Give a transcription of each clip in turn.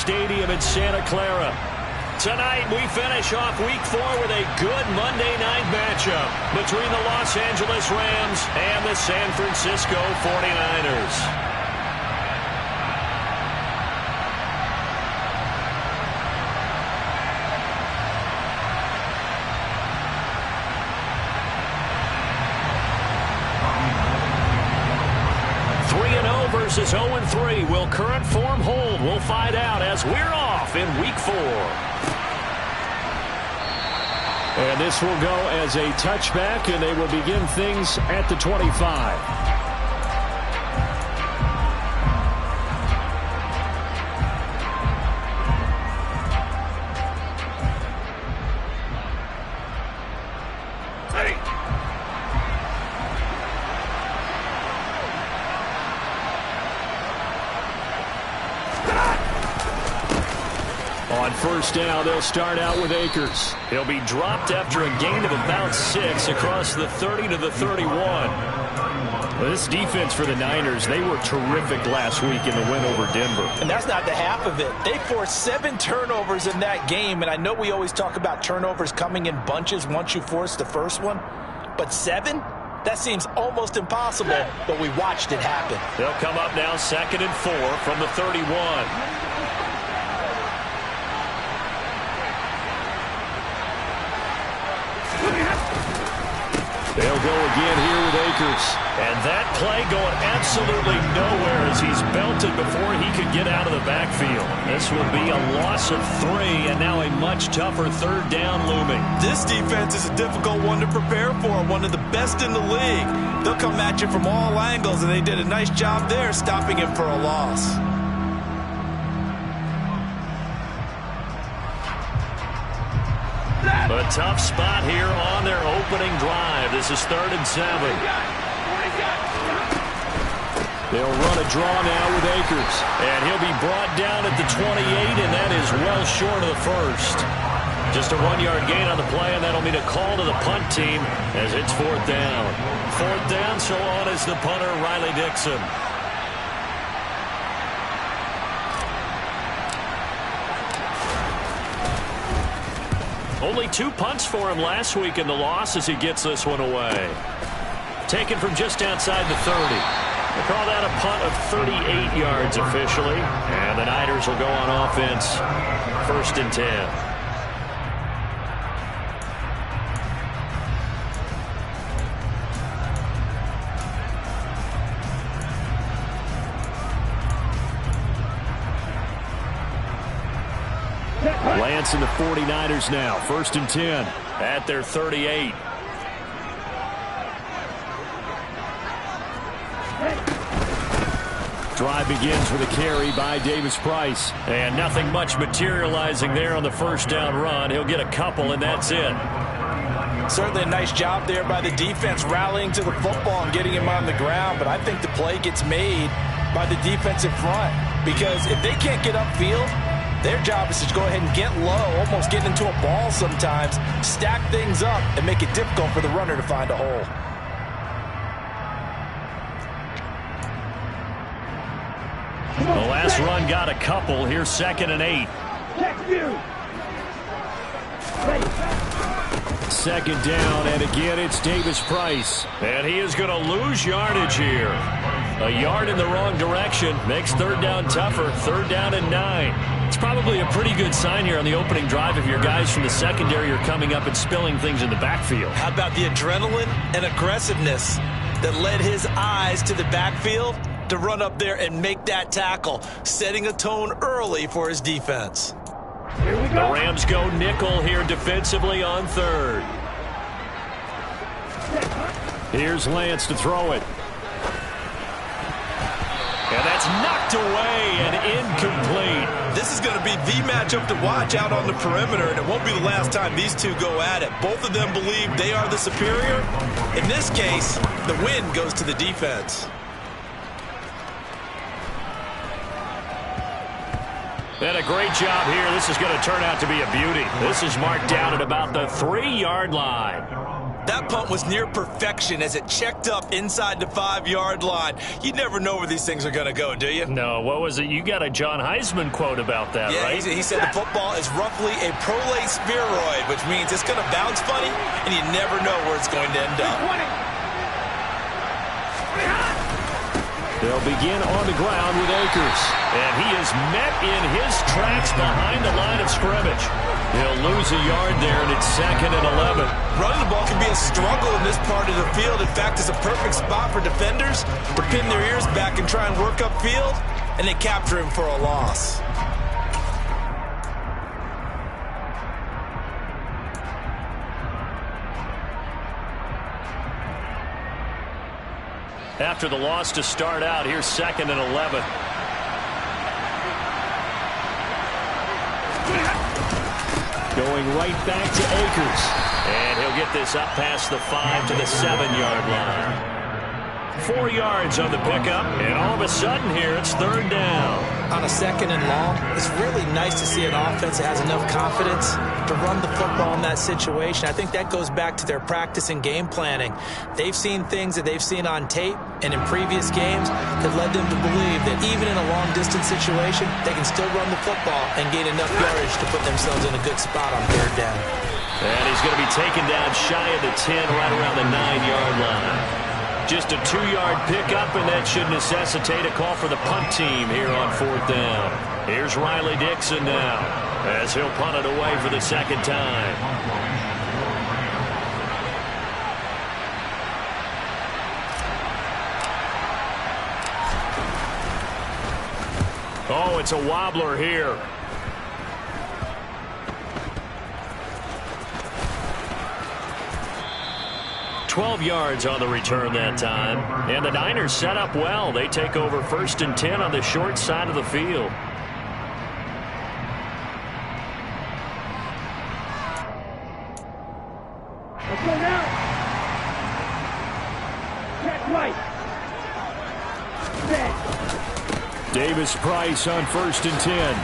Stadium in Santa Clara. Tonight, we finish off Week 4 with a good Monday night matchup between the Los Angeles Rams and the San Francisco 49ers. Versus 0-3. Will current form hold? We'll find out as we're off in Week 4. And this will go as a touchback, and they will begin things at the 25. On first down, they'll start out with Akers. He'll be dropped after a gain of about 6 across the 30 to the 31. Well, this defense for the Niners, they were terrific last week in the win over Denver. And that's not the half of it. They forced 7 turnovers in that game, and I know we always talk about turnovers coming in bunches once you force the first one, but 7? That seems almost impossible, but we watched it happen. They'll come up now 2nd and 4 from the 31. They'll go again here with Akers. And that play going absolutely nowhere as he's belted before he could get out of the backfield. This will be a loss of 3, and now a much tougher 3rd down looming. This defense is a difficult one to prepare for, one of the best in the league. They'll come at you from all angles, and they did a nice job there stopping him for a loss. A tough spot here on their opening drive. This is 3rd and 7. They'll run a draw now with Akers. And he'll be brought down at the 28, and that is well short of the first. Just a 1-yard gain on the play, and that'll mean a call to the punt team as it's 4th down. 4th down, so on is the punter, Riley Dixon. Only 2 punts for him last week in the loss as he gets this one away. Taken from just outside the 30. They call that a punt of 38 yards officially. And the Niners will go on offense. 1st and 10. Lance and the 49ers now. 1st and 10. At their 38. Drive begins with a carry by Davis-Price. And nothing much materializing there on the 1st down run. He'll get a couple, and that's it. Certainly a nice job there by the defense rallying to the football and getting him on the ground. But I think the play gets made by the defensive front. Because if they can't get upfield, their job is to go ahead and get low, almost get into a ball sometimes, stack things up, and make it difficult for the runner to find a hole. The last run got a couple. Here's 2nd and 8. 2nd down, and again it's Davis-Price. And he is going to lose yardage here. A yard in the wrong direction makes 3rd down tougher. 3rd down and 9. It's probably a pretty good sign here on the opening drive if your guys from the secondary are coming up and spilling things in the backfield. How about the adrenaline and aggressiveness that led his eyes to the backfield to run up there and make that tackle, setting a tone early for his defense. The Rams go nickel here defensively on 3rd. Here's Lance to throw it. And that's knocked away and incomplete. This is going to be the matchup to watch out on the perimeter, and it won't be the last time these two go at it. Both of them believe they are the superior. In this case, the win goes to the defense. And a great job here. This is going to turn out to be a beauty. This is marked down at about the 3-yard line. That punt was near perfection as it checked up inside the 5-yard line. You never know where these things are going to go, do you? No, what was it? You got a John Heisman quote about that, yeah, right? He said the football is roughly a prolate spheroid, which means it's going to bounce funny, and you never know where it's going to end up. They'll begin on the ground with Akers. And he is met in his tracks behind the line of scrimmage. He'll lose a yard there, and it's 2nd and 11. Running the ball can be a struggle in this part of the field. In fact, it's a perfect spot for defenders to pin their ears back and try and work upfield, and they capture him for a loss. After the loss to start out, here's 2nd and 11. Going right back to Akers. And he'll get this up past the 5 to the 7-yard line. 4 yards on the pickup, and all of a sudden here, it's 3rd down. On a 2nd and long, it's really nice to see an offense that has enough confidence to run the football in that situation. I think that goes back to their practice and game planning. They've seen things that they've seen on tape and in previous games that led them to believe that even in a long-distance situation, they can still run the football and gain enough yardage to put themselves in a good spot on 3rd down. And he's going to be taken down shy of the 10, right around the 9-yard line. Just a 2-yard pickup, and that should necessitate a call for the punt team here on 4th down. Here's Riley Dixon now, as he'll punt it away for the 2nd time. Oh, it's a wobbler here. 12 yards on the return that time. And the Niners set up well. They take over 1st and 10 on the short side of the field. Let's go now. Check right. Set. Davis Price on 1st and 10.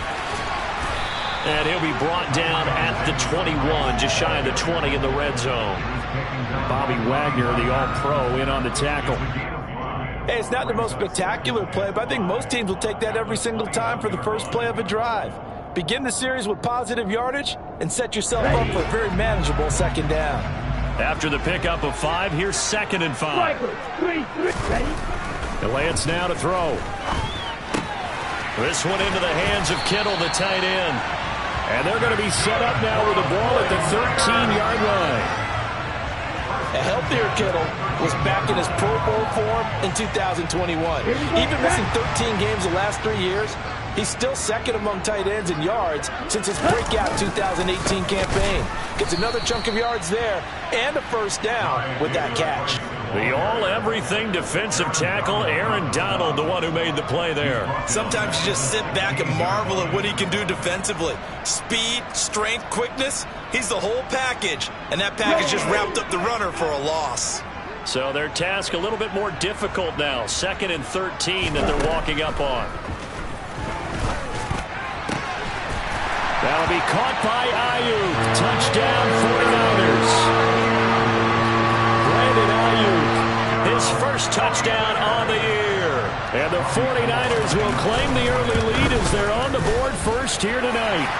And he'll be brought down at the 21, just shy of the 20 in the red zone. Bobby Wagner, the All-Pro, in on the tackle. Hey, it's not the most spectacular play, but I think most teams will take that every single time for the first play of a drive. Begin the series with positive yardage and set yourself up for a very manageable 2nd down. After the pickup of 5, here's 2nd and 5. The Lance now to throw. This one into the hands of Kittle, the tight end. And they're going to be set up now with the ball at the 13-yard line. A healthier Kittle was back in his Pro Bowl form in 2021. Even missing 13 games the last 3 years, he's still 2nd among tight ends in yards since his breakout 2018 campaign. Gets another chunk of yards there and a 1st down with that catch. The all-everything defensive tackle, Aaron Donald, the one who made the play there. Sometimes you just sit back and marvel at what he can do defensively. Speed, strength, quickness, he's the whole package. And that package just wrapped up the runner for a loss. So their task a little bit more difficult now. 2nd and 13 that they're walking up on. That'll be caught by Ayuk. Touchdown 49ers. His first touchdown on the year. And the 49ers will claim the early lead as they're on the board first here tonight.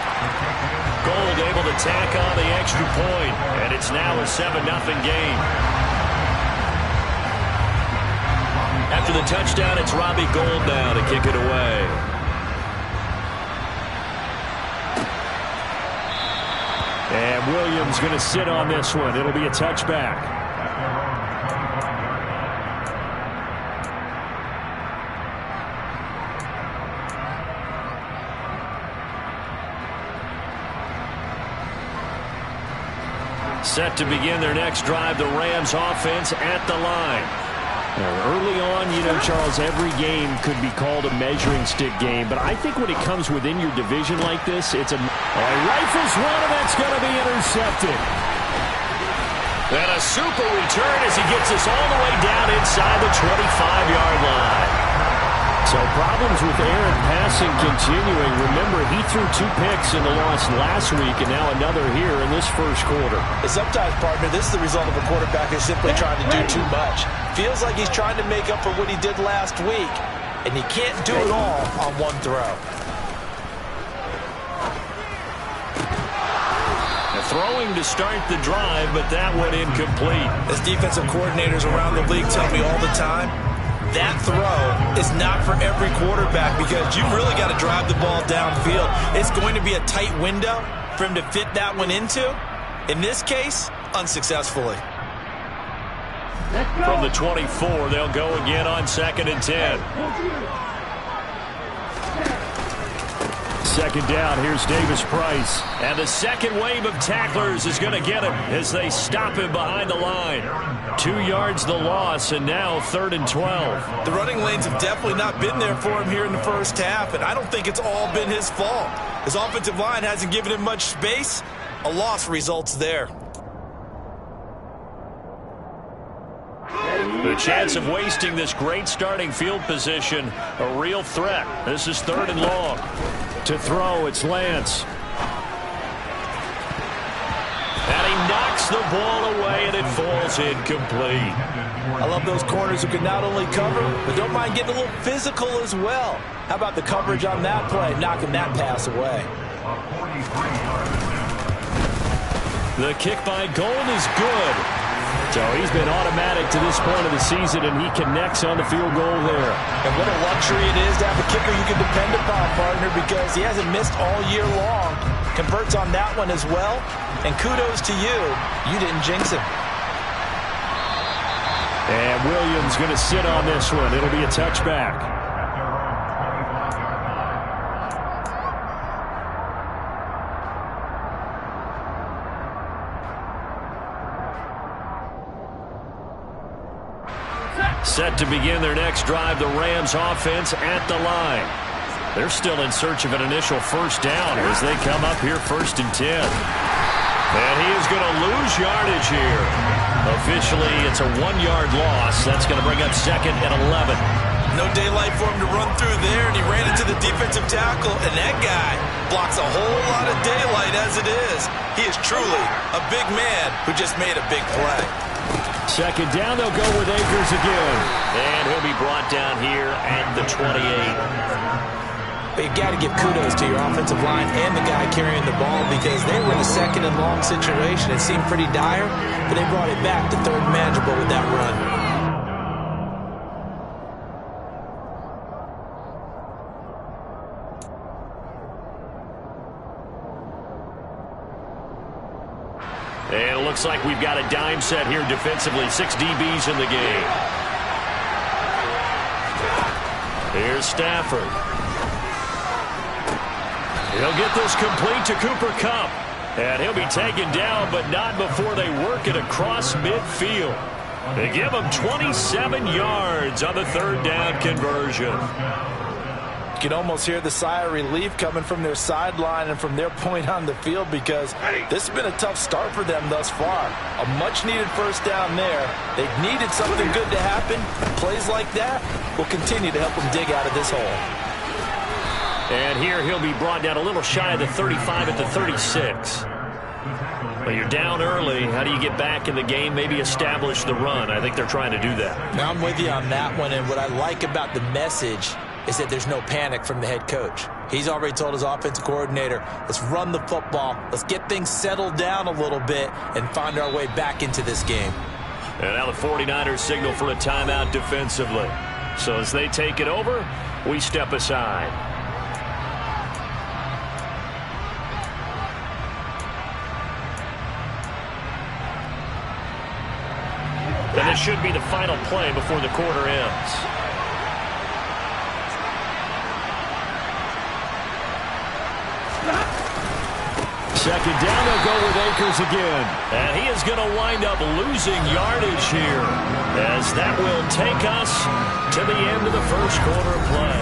Gold able to tack on the extra point, and it's now a 7-0 game. After the touchdown, it's Robbie Gould now to kick it away. And Williams going to sit on this one. It'll be a touchback. Set to begin their next drive, the Rams offense at the line. Now, early on, you know, Charles, every game could be called a measuring stick game, but I think when it comes within your division like this, it's a rifles one, and that's going to be intercepted. And a super return as he gets us all the way down inside the 25-yard line. So problems with air and passing continuing. Remember, he threw 2 picks in the loss last week and now another here in this first quarter. And sometimes, partner, this is the result of a quarterback who's simply trying to do too much. Feels like he's trying to make up for what he did last week, and he can't do it all on one throw. Throwing to start the drive, but that went incomplete. As defensive coordinators around the league tell me all the time, that throw is not for every quarterback because you've really got to drive the ball downfield. It's going to be a tight window for him to fit that one into. In this case, unsuccessfully. From the 24, they'll go again on 2nd and 10. Second down, here's Davis Price. And the second wave of tacklers is going to get him as they stop him behind the line. 2 yards the loss, and now 3rd and 12. The running lanes have definitely not been there for him here in the first half, and I don't think it's all been his fault. His offensive line hasn't given him much space. A loss results there. The chance of wasting this great starting field position, a real threat. This is 3rd and long. To throw, it's Lance. And he knocks the ball away, and it falls incomplete. I love those corners who can not only cover, but don't mind getting a little physical as well. How about the coverage on that play, knocking that pass away? The kick by Gold is good. So he's been automatic to this point of the season, and he connects on the field goal there. And what a luxury it is to have a kicker you can depend upon, partner, because he hasn't missed all year long. Converts on that one as well. And kudos to you. You didn't jinx him. And Williams going to sit on this one. It'll be a touchback. Set to begin their next drive, the Rams offense at the line. They're still in search of an initial first down as they come up here 1st and 10. And he is going to lose yardage here. Officially, it's a 1-yard loss. That's going to bring up 2nd and 11. No daylight for him to run through there, and he ran into the defensive tackle, and that guy blocks a whole lot of daylight as it is. He is truly a big man who just made a big play. Second down, they'll go with Akers again. And he'll be brought down here at the 28. But you've got to give kudos to your offensive line and the guy carrying the ball because they were in a 2nd and long situation. It seemed pretty dire, but they brought it back to 3rd and manageable with that run. And it looks like we've got a dime set here defensively. 6 DBs in the game. Here's Stafford. He'll get this complete to Cooper Kupp. And he'll be taken down, but not before they work it across midfield. They give him 27 yards on the 3rd down conversion. You can almost hear the sigh of relief coming from their sideline and from their point on the field because this has been a tough start for them thus far. A much-needed first down there. They've needed something good to happen. Plays like that will continue to help them dig out of this hole. And here he'll be brought down a little shy of the 35 at the 36. But you're down early. How do you get back in the game, maybe establish the run? I think they're trying to do that. Now I'm with you on that one, and what I like about the message is that there's no panic from the head coach. He's already told his offensive coordinator, let's run the football, let's get things settled down a little bit and find our way back into this game. And now the 49ers signal for a timeout defensively. So as they take it over, we step aside. And this should be the final play before the quarter ends. Second down, they'll go with Akers again. And he is going to wind up losing yardage here as that will take us to the end of the first quarter of play.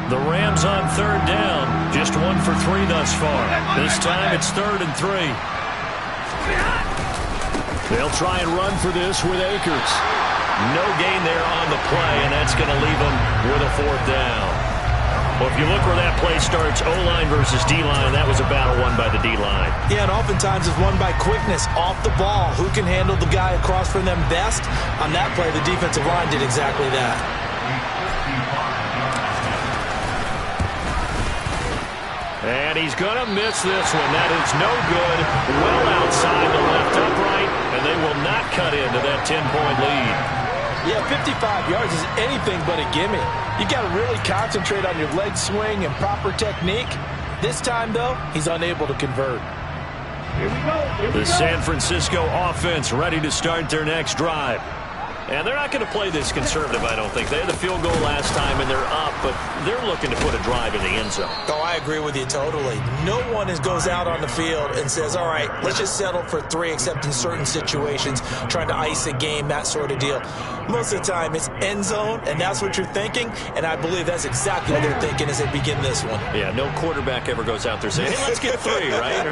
The Rams on 3rd down, just 1 for 3 thus far. This time it's 3rd and 3. They'll try and run for this with Akers. No gain there on the play, and that's going to leave them with a 4th down. Well, if you look where that play starts, O-line versus D-line, that was a battle won by the D-line. Yeah, and oftentimes it's won by quickness off the ball. Who can handle the guy across from them best? On that play, the defensive line did exactly that. And he's going to miss this one. That is no good. Well outside the left upright, and they will not cut into that 10-point lead. Yeah, 55 yards is anything but a gimme. You got to really concentrate on your leg swing and proper technique. This time, though, he's unable to convert. Here we go. The San Francisco offense ready to start their next drive. And they're not going to play this conservative, I don't think. They had the field goal last time, and they're up, but they're looking to put a drive in the end zone. Oh, I agree with you totally. No one goes out on the field and says, all right, let's just settle for 3, except in certain situations, trying to ice a game, that sort of deal. Most of the time, it's end zone, and that's what you're thinking, and I believe that's exactly what they're thinking as they begin this one. Yeah, no quarterback ever goes out there saying, hey, let's get 3, right?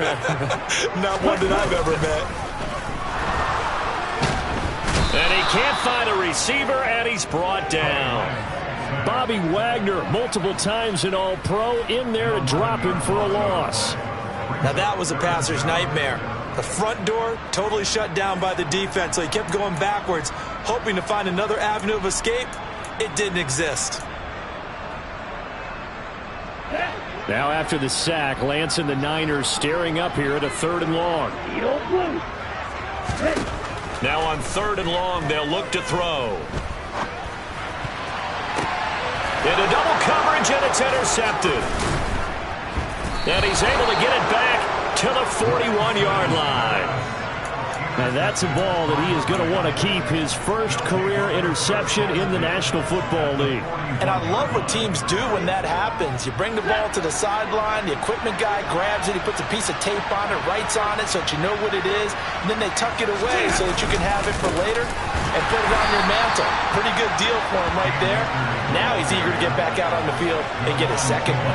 Not one that I've ever met. And he can't find a receiver, and he's brought down. Bobby Wagner, multiple times an All-Pro, in there to drop him for a loss. Now that was a passer's nightmare. The front door totally shut down by the defense, so he kept going backwards, hoping to find another avenue of escape. It didn't exist. Now after the sack, Lance and the Niners staring up here at a 3rd and long. Now on 3rd and long, they'll look to throw. Into double coverage, and it's intercepted. And he's able to get it back to the 41-yard line. Now that's a ball that he is going to want to keep, his first career interception in the National Football League. And I love what teams do when that happens. You bring the ball to the sideline, the equipment guy grabs it, he puts a piece of tape on it, writes on it so that you know what it is, and then they tuck it away so that you can have it for later and put it on your mantle. Pretty good deal for him right there. Now he's eager to get back out on the field and get his second one.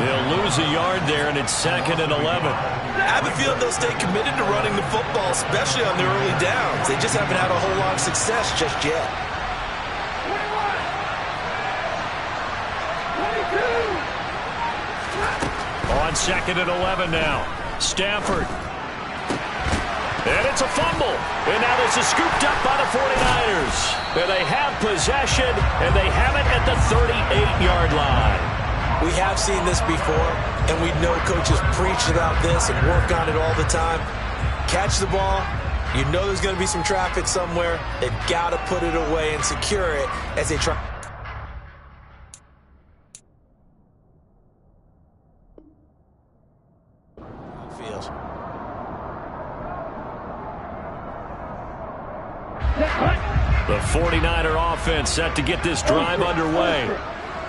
They'll lose a yard there, and it's 2nd and 11. I have a feeling they'll stay committed to running the football, especially on the early downs. They just haven't had a whole lot of success just yet. 22. On 2nd and 11 now. Stafford. And it's a fumble. And now this is scooped up by the 49ers. And they have possession, and they have it at the 38-yard line. We have seen this before, and we know coaches preach about this and work on it all the time. Catch the ball. You know there's going to be some traffic somewhere. They've got to put it away and secure it as they try. Field. The 49er offense set to get this drive underway.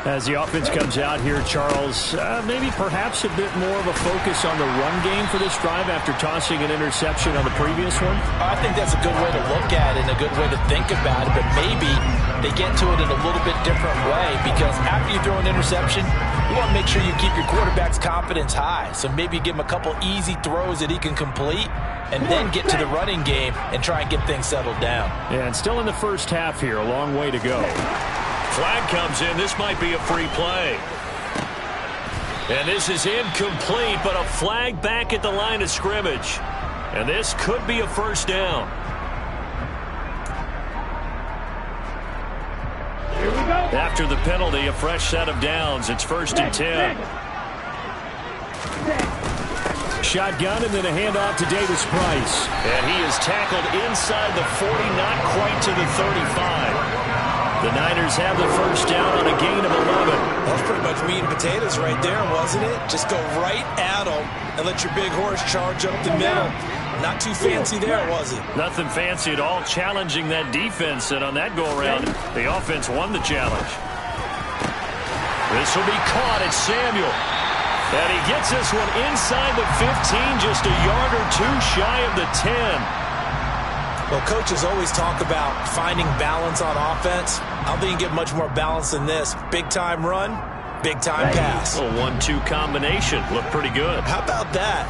As the offense comes out here, Charles, maybe perhaps a bit more of a focus on the run game for this drive after tossing an interception on the previous one? I think that's a good way to look at it and a good way to think about it, but maybe they get to it in a little bit different way because after you throw an interception, you want to make sure you keep your quarterback's confidence high. So maybe give him a couple easy throws that he can complete and then get to the running game and try and get things settled down. Yeah, and still in the first half here, a long way to go. Flag comes in. This might be a free play. And this is incomplete, but a flag back at the line of scrimmage. And this could be a first down. Here we go. After the penalty, a fresh set of downs. It's 1st and 10. Shotgun and then a handoff to Davis Price. And he is tackled inside the 40, not quite to the 35. The Niners have the first down on a gain of 11. That was pretty much meat and potatoes right there, wasn't it? Just go right at them and let your big horse charge up the middle. Not too fancy there, was it? Nothing fancy at all, challenging that defense, and on that go-around, the offense won the challenge. This will be caught. It's Samuel. And he gets this one inside the 15, just a yard or two shy of the 10. Well, coaches always talk about finding balance on offense. I don't think you can get much more balance than this. Big-time run, Big-time pass. A 1-2 combination. Looked pretty good. How about that?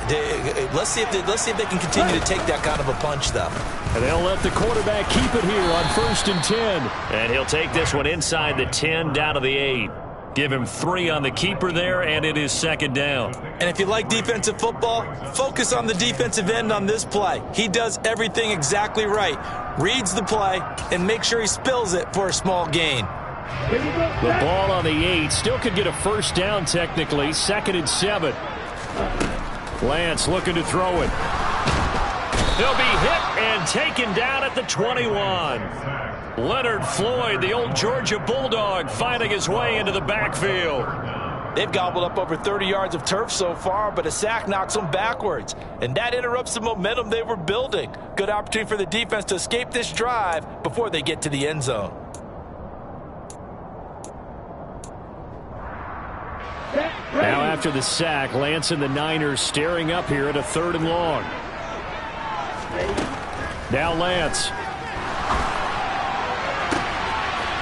Let's see if they can continue to take that kind of a punch, though. And they'll let the quarterback keep it here on 1st and 10. And he'll take this one inside the 10 down to the 8. Give him 3 on the keeper there, and it is 2nd down. And if you like defensive football, focus on the defensive end on this play. He does everything exactly right. Reads the play and make sure he spills it for a small gain. The ball on the 8 still could get a 1st down technically. 2nd and 7. Lance looking to throw it. He'll be hit and taken down at the 21. Leonard Floyd, the old Georgia Bulldog, finding his way into the backfield. They've gobbled up over 30 yards of turf so far, but a sack knocks them backwards. And that interrupts the momentum they were building. Good opportunity for the defense to escape this drive before they get to the end zone. Now after the sack, Lance and the Niners staring up here at a 3rd and long. Now Lance.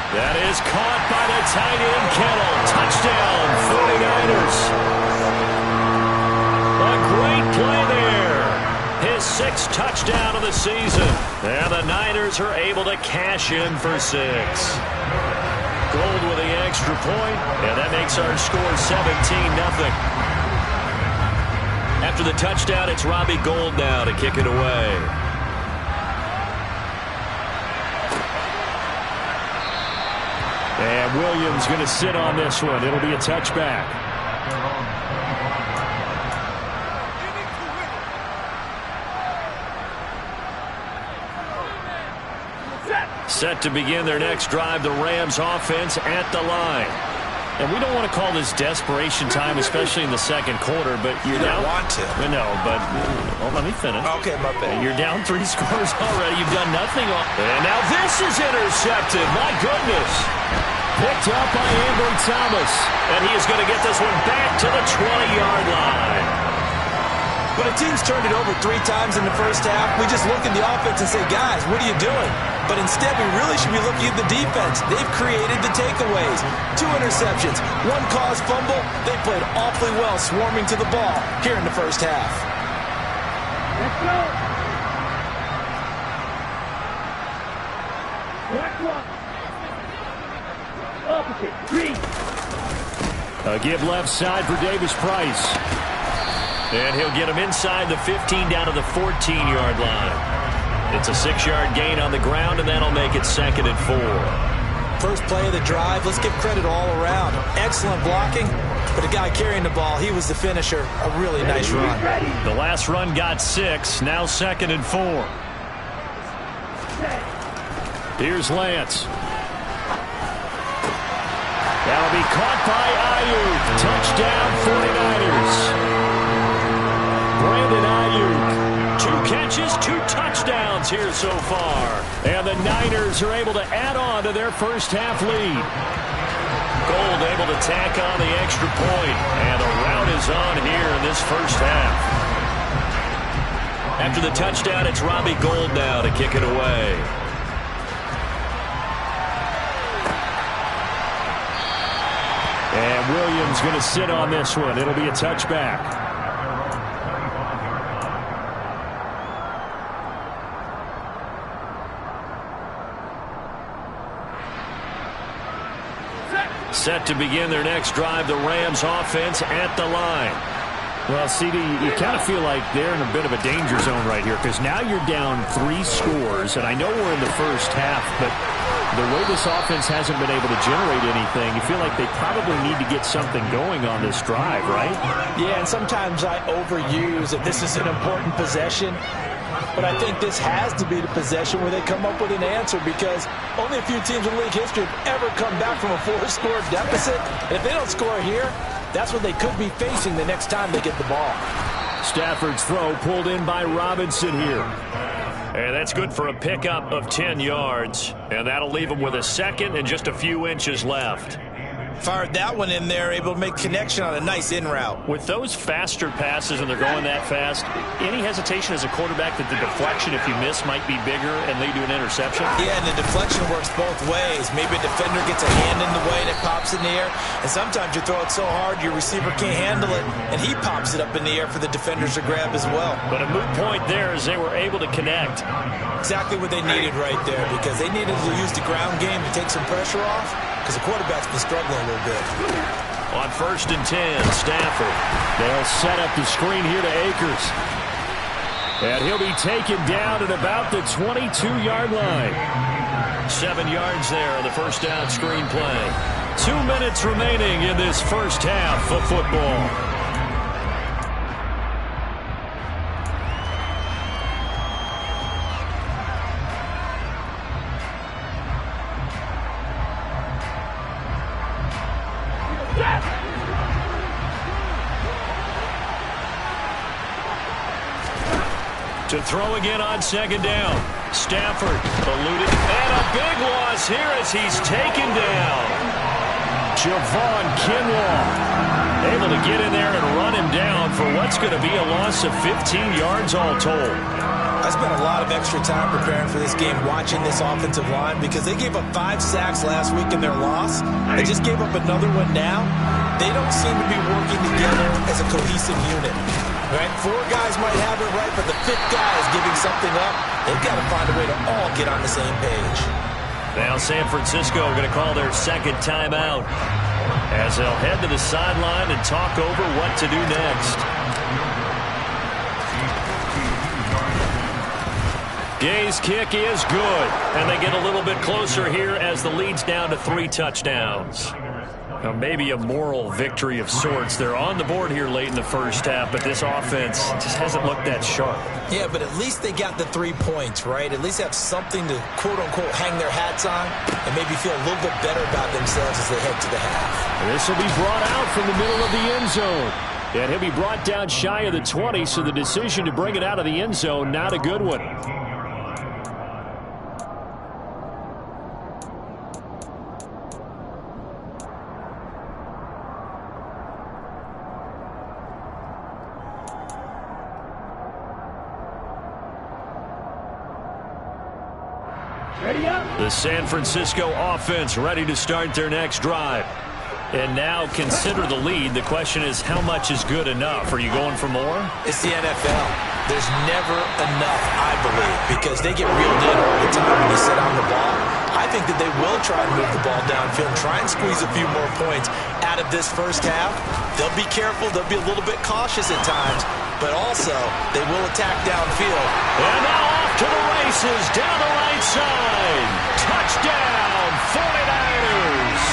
That is caught by the tight end Kittle. Touchdown, 49ers. A great play there. His 6th touchdown of the season. And the Niners are able to cash in for 6. Gold with the extra point, and that makes our score 17-0. After the touchdown, it's Robbie Gould now to kick it away. And Williams going to sit on this one. It'll be a touchback. Set to begin their next drive, the Rams offense at the line. And we don't want to call this desperation time, especially in the 2nd quarter, but You don't want to. No, but let me finish. Okay, my bad. You're down 3 scores already. You've done nothing. And now this is intercepted. My goodness. Picked up by Ambry Thomas. And he is going to get this one back to the 20-yard line. When a team's turned it over 3 times in the first half, we just look at the offense and say, guys, what are you doing? But instead, we really should be looking at the defense. They've created the takeaways. 2 interceptions, 1 caused fumble. They played awfully well swarming to the ball here in the first half. Let's go. Black one. Opposite. 3. A give left side for Davis Price. And he'll get him inside the 15 down to the 14-yard line. It's a 6-yard gain on the ground, and that'll make it 2nd and 4. First play of the drive, let's give credit all around. Excellent blocking, but the guy carrying the ball, he was the finisher. A really nice run. The last run got 6, now 2nd and 4. Here's Lance. That'll be caught by Ayuk. Touchdown 49ers. Brandon Ayuk. 2 catches, 2 touchdowns here so far. And the Niners are able to add on to their first half lead. Gould able to tack on the extra point. And the rout is on here in this first half. After the touchdown, it's Robbie Gould now to kick it away. And Williams going to sit on this one. It'll be a touchback. Set to begin their next drive, the Rams offense at the line. Well, CD, you kind of feel like they're in a bit of a danger zone right here because now you're down 3 scores, and I know we're in the first half, but the way this offense hasn't been able to generate anything, you feel like they probably need to get something going on this drive, right? Yeah, and sometimes I overuse that this is an important possession. But I think this has to be the possession where they come up with an answer because only a few teams in league history have ever come back from a 4-score deficit. And if they don't score here, that's what they could be facing the next time they get the ball. Stafford's throw pulled in by Robinson here. And that's good for a pickup of 10 yards. And that'll leave them with a 2nd and just a few inches left. Fired that one in there, able to make connection on a nice in route. With those faster passes and they're going that fast, any hesitation as a quarterback that the deflection, if you miss, might be bigger and lead to an interception? Yeah, and the deflection works both ways. Maybe a defender gets a hand in the way and it pops in the air, and sometimes you throw it so hard your receiver can't handle it, and he pops it up in the air for the defenders to grab as well. But a moot point there as they were able to connect. Exactly what they needed right there, because they needed to use the ground game to take some pressure off, because the quarterback's been struggling a little bit. On 1st and 10, Stafford. They'll set up the screen here to Akers. And he'll be taken down at about the 22-yard line. 7 yards there on the first down screen play. 2 minutes remaining in this first half of football. To throw again on 2nd down. Stafford eluded. And a big loss here as he's taken down. Javon Kinlaw able to get in there and run him down for what's going to be a loss of 15 yards all told. I spent a lot of extra time preparing for this game watching this offensive line because they gave up 5 sacks last week in their loss. They just gave up another one now. They don't seem to be working together as a cohesive unit. Right? 4 guys might have it right, but the 5th guy is giving something up. They've got to find a way to all get on the same page. Now San Francisco going to call their 2nd timeout as they'll head to the sideline and talk over what to do next. Gay's kick is good, and they get a little bit closer here as the lead's down to 3 touchdowns. Now maybe a moral victory of sorts. They're on the board here late in the first half, but this offense just hasn't looked that sharp. Yeah, but at least they got the 3 points, right? At least have something to, quote-unquote, hang their hats on and maybe feel a little bit better about themselves as they head to the half. This will be brought out from the middle of the end zone. And he'll be brought down shy of the 20, so the decision to bring it out of the end zone, not a good one. The San Francisco offense ready to start their next drive. And now consider the lead. The question is, how much is good enough? Are you going for more? It's the NFL. There's never enough, I believe, because they get reeled in all the time when they sit on the ball. I think that they will try and move the ball downfield and try and squeeze a few more points out of this first half. They'll be careful. They'll be a little bit cautious at times, but also they will attack downfield. And now off to the races down the right side. Touchdown, 49ers.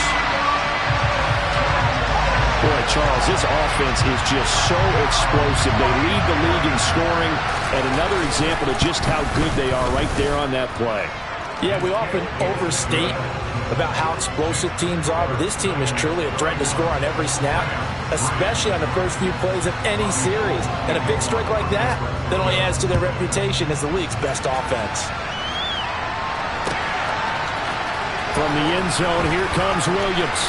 Boy, Charles, this offense is just so explosive. They lead the league in scoring, and another example of just how good they are right there on that play. Yeah, we often overstate about how explosive teams are, but this team is truly a threat to score on every snap, especially on the first few plays of any series. And a big strike like that only adds to their reputation as the league's best offense. From the end zone, here comes Williams.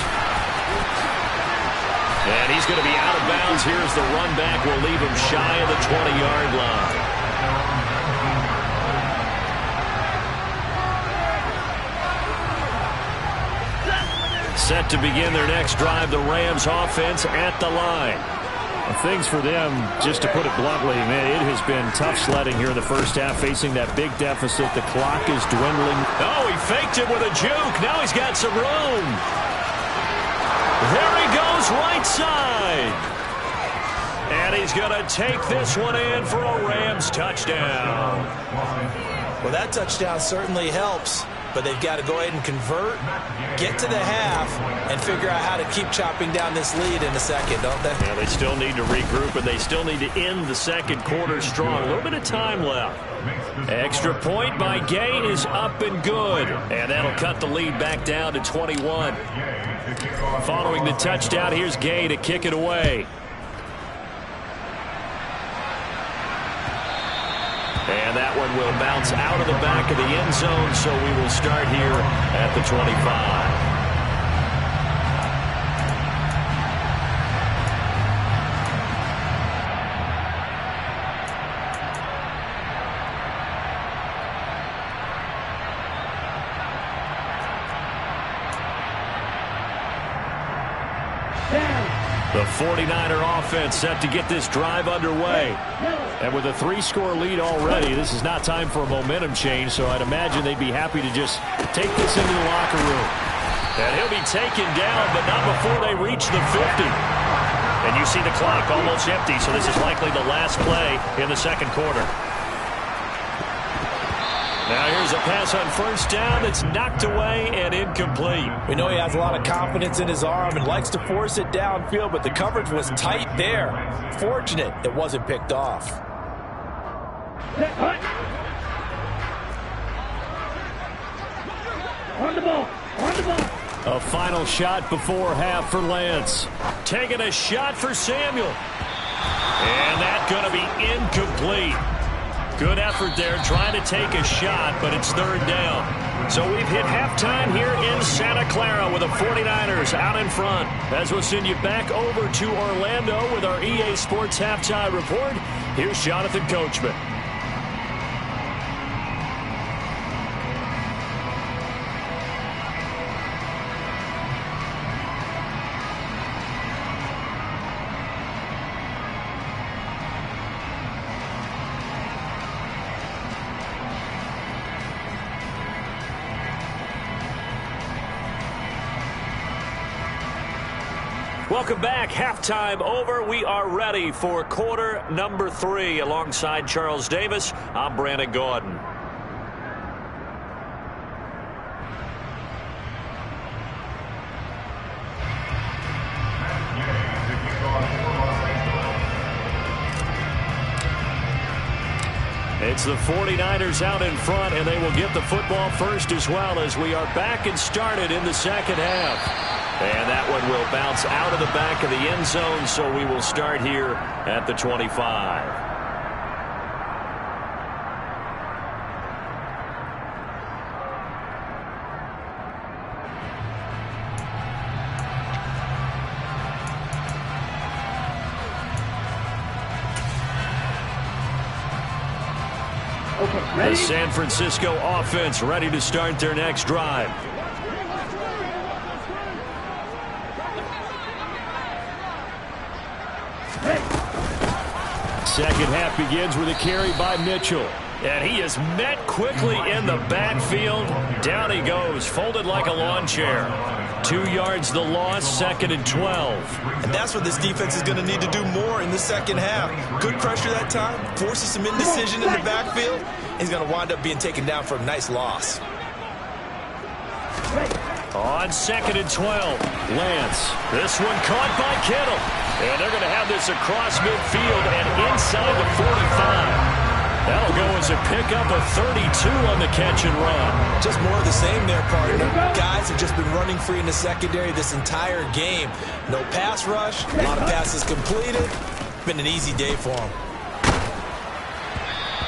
And he's going to be out of bounds. Here's the run back. Will leave him shy of the 20-yard line. Set to begin their next drive, the Rams offense at the line. Well, things for them, just to put it bluntly, man, it has been tough sledding here in the first half, facing that big deficit. The clock is dwindling. Oh, he faked it with a juke. Now he's got some room. There he goes, right side. And he's going to take this one in for a Rams touchdown. Well, that touchdown certainly helps, but they've got to go ahead and convert, get to the half, and figure out how to keep chopping down this lead in the second, don't they? Yeah, they still need to regroup, and they still need to end the second quarter strong. A little bit of time left. Extra point by Gay is up and good, and that'll cut the lead back down to 21. Following the touchdown, here's Gay to kick it away. And that one will bounce out of the back of the end zone, so we will start here at the 25. The 49er offense set to get this drive underway. And with a 3-score lead already, this is not time for a momentum change, so I'd imagine they'd be happy to just take this into the locker room. And he'll be taken down, but not before they reach the 50. And you see the clock almost empty, so this is likely the last play in the second quarter. Now here's a pass on first down that's knocked away and incomplete. We know he has a lot of confidence in his arm and likes to force it downfield, but the coverage was tight there. Fortunate it wasn't picked off. On the ball. On the ball. A final shot before half for Lance. Taking a shot for Samuel. And that's going to be incomplete. Good effort there trying to take a shot, but it's third down. So we've hit halftime here in Santa Clara with the 49ers out in front. As we'll send you back over to Orlando with our EA Sports Halftime Report, here's Jonathan Coachman. Welcome back. Halftime over. We are ready for quarter number 3. Alongside Charles Davis, I'm Brandon Gordon. It's the 49ers out in front, and they will get the football first as well as we are back and started in the second half. And that one will bounce out of the back of the end zone, so we will start here at the 25. The San Francisco offense ready to start their next drive. Second half begins with a carry by Mitchell. And he is met quickly in the backfield. Down he goes, folded like a lawn chair. 2 yards the loss, 2nd and 12. And that's what this defense is going to need to do more in the second half. Good pressure that time, forces some indecision in the backfield. He's going to wind up being taken down for a nice loss. On 2nd and 12, Lance. This one caught by Kittle. And they're going to have this across midfield and inside the 45. That'll go as a pickup of 32 on the catch and run. Just more of the same there, partner. Guys have just been running free in the secondary this entire game. No pass rush, a lot of passes completed. Been an easy day for them.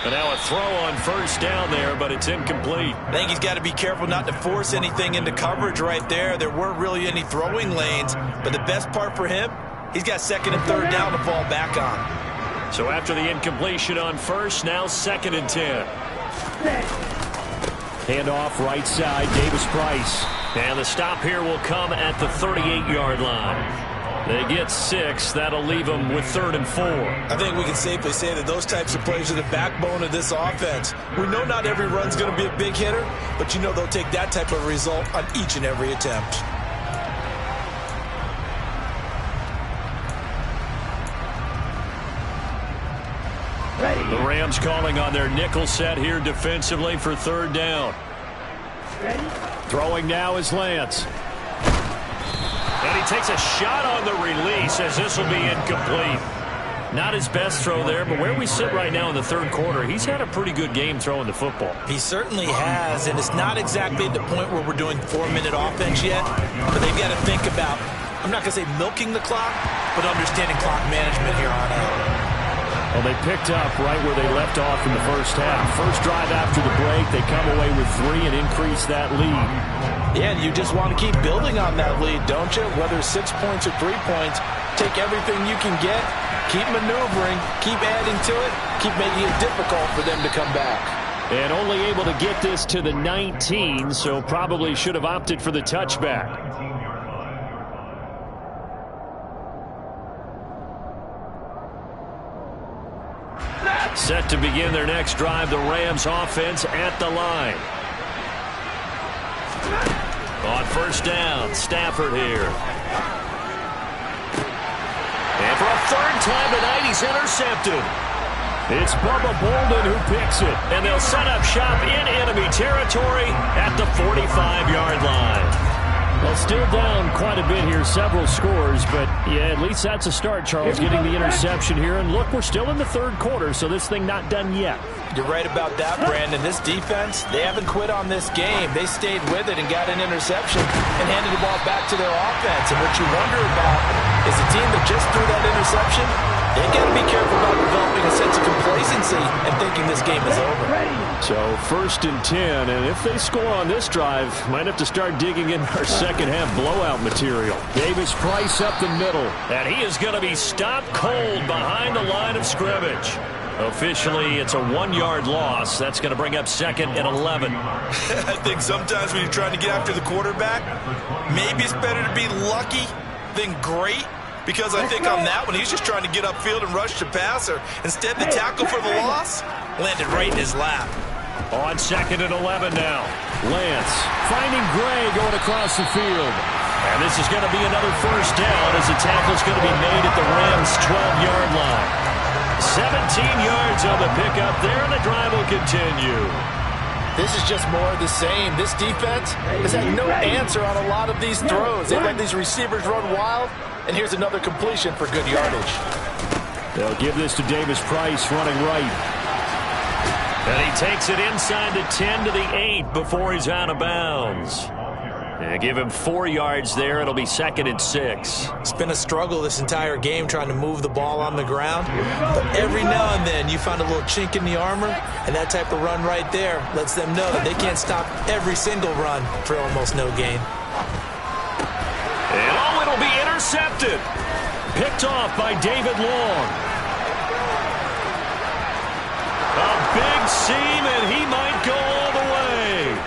And now a throw on first down there, but it's incomplete. I think he's got to be careful not to force anything into coverage right there. There weren't really any throwing lanes, but the best part for him, he's got 2nd and 3rd down to fall back on. So after the incompletion on first, now 2nd and 10. Handoff right side, Davis Price. And the stop here will come at the 38-yard line. They get 6. That'll leave them with 3rd and 4. I think we can safely say that those types of plays are the backbone of this offense. We know not every run's going to be a big hitter, but you know they'll take that type of result on each and every attempt. The Rams calling on their nickel set here defensively for 3rd down. Throwing now is Lance. And he takes a shot on the release as this will be incomplete. Not his best throw there, but where we sit right now in the 3rd quarter, he's had a pretty good game throwing the football. He certainly has, and it's not exactly at the point where we're doing 4-minute offense yet, but they've got to think about, I'm not going to say milking the clock, but understanding clock management here on out. Well, they picked up right where they left off in the first half. First drive after the break, they come away with 3 and increase that lead. Yeah, and you just want to keep building on that lead, don't you? Whether 6 points or 3 points, take everything you can get, keep maneuvering, keep adding to it, keep making it difficult for them to come back. And only able to get this to the 19, so probably should have opted for the touchback. Set to begin their next drive, the Rams offense at the line. On first down, Stafford here. And for a third time tonight, he's intercepted. It's Bubba Bolden who picks it. And they'll set up shop in enemy territory at the 45-yard line. Well, still down quite a bit here, several scores, but yeah, at least that's a start, Charles, getting the interception here. And look, we're still in the third quarter, so this thing not done yet. You're right about that, Brandon. This defense, they haven't quit on this game. They stayed with it and got an interception and handed the ball back to their offense. And what you wonder about is a team that just threw that interception, they got to be careful about developing a sense of complacency and thinking this game is over. So first and 10, and if they score on this drive, might have to start digging in our second half blowout material. Davis Price up the middle. And he is going to be stopped cold behind the line of scrimmage. Officially, it's a 1-yard loss. That's going to bring up second and 11. I think sometimes when you're trying to get after the quarterback, maybe it's better to be lucky than great. Because I think on that one, he's just trying to get upfield and rush the passer. Instead, the tackle for the loss landed right in his lap. On second and 11 now. Lance finding Gray going across the field. And this is going to be another first down as the tackle's going to be made at the Rams' 12-yard line. 17 yards on the pickup there, and the drive will continue. This is just more of the same. This defense has had no answer on a lot of these throws. They've let these receivers run wild, and here's another completion for good yardage. They'll give this to Davis Price running right. And he takes it inside the 10 to the 8 before he's out of bounds. And give him 4 yards there. It'll be second and 6. It's been a struggle this entire game trying to move the ball on the ground. But every now and then you find a little chink in the armor, and that type of run right there lets them know that they can't stop every single run for almost no gain. And oh, it'll be intercepted. Picked off by David Long. A big seam, and he might go all the way.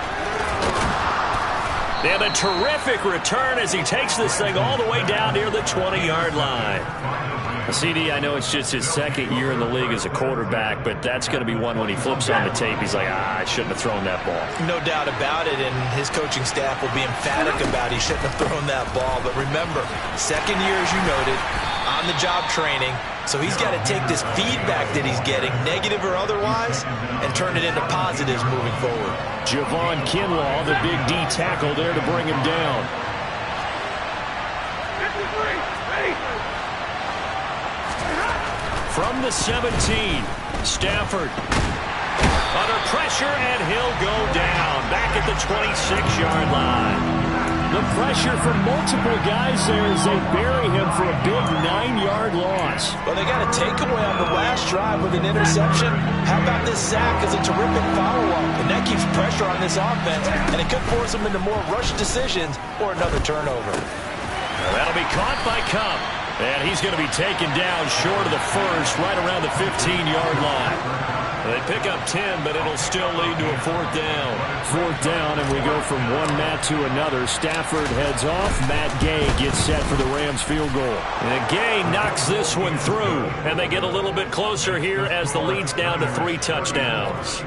And a terrific return as he takes this thing all the way down near the 20-yard line. CD, I know it's just his second year in the league as a quarterback, but that's going to be one when he flips on the tape. He's like, I shouldn't have thrown that ball. No doubt about it, and his coaching staff will be emphatic about he shouldn't have thrown that ball. But remember, second year, as you noted, on-the-job training, so he's got to take this feedback that he's getting, negative or otherwise, and turn it into positives moving forward. Javon Kinlaw, the big D tackle there to bring him down. From the 17, Stafford under pressure, and he'll go down back at the 26-yard line. The pressure from multiple guys there as they bury him for a big 9-yard loss. Well, they got a takeaway on the last drive with an interception. How about this sack as a terrific follow-up? And that keeps pressure on this offense, and it could force them into more rush decisions or another turnover. Well, that'll be caught by Cup. And he's going to be taken down short of the first, right around the 15-yard line. They pick up 10, but it'll still lead to a fourth down. Fourth down, and we go from one Matt to another. Stafford heads off. Matt Gay gets set for the Rams field goal. And Gay knocks this one through, and they get a little bit closer here as the lead's down to 3 touchdowns.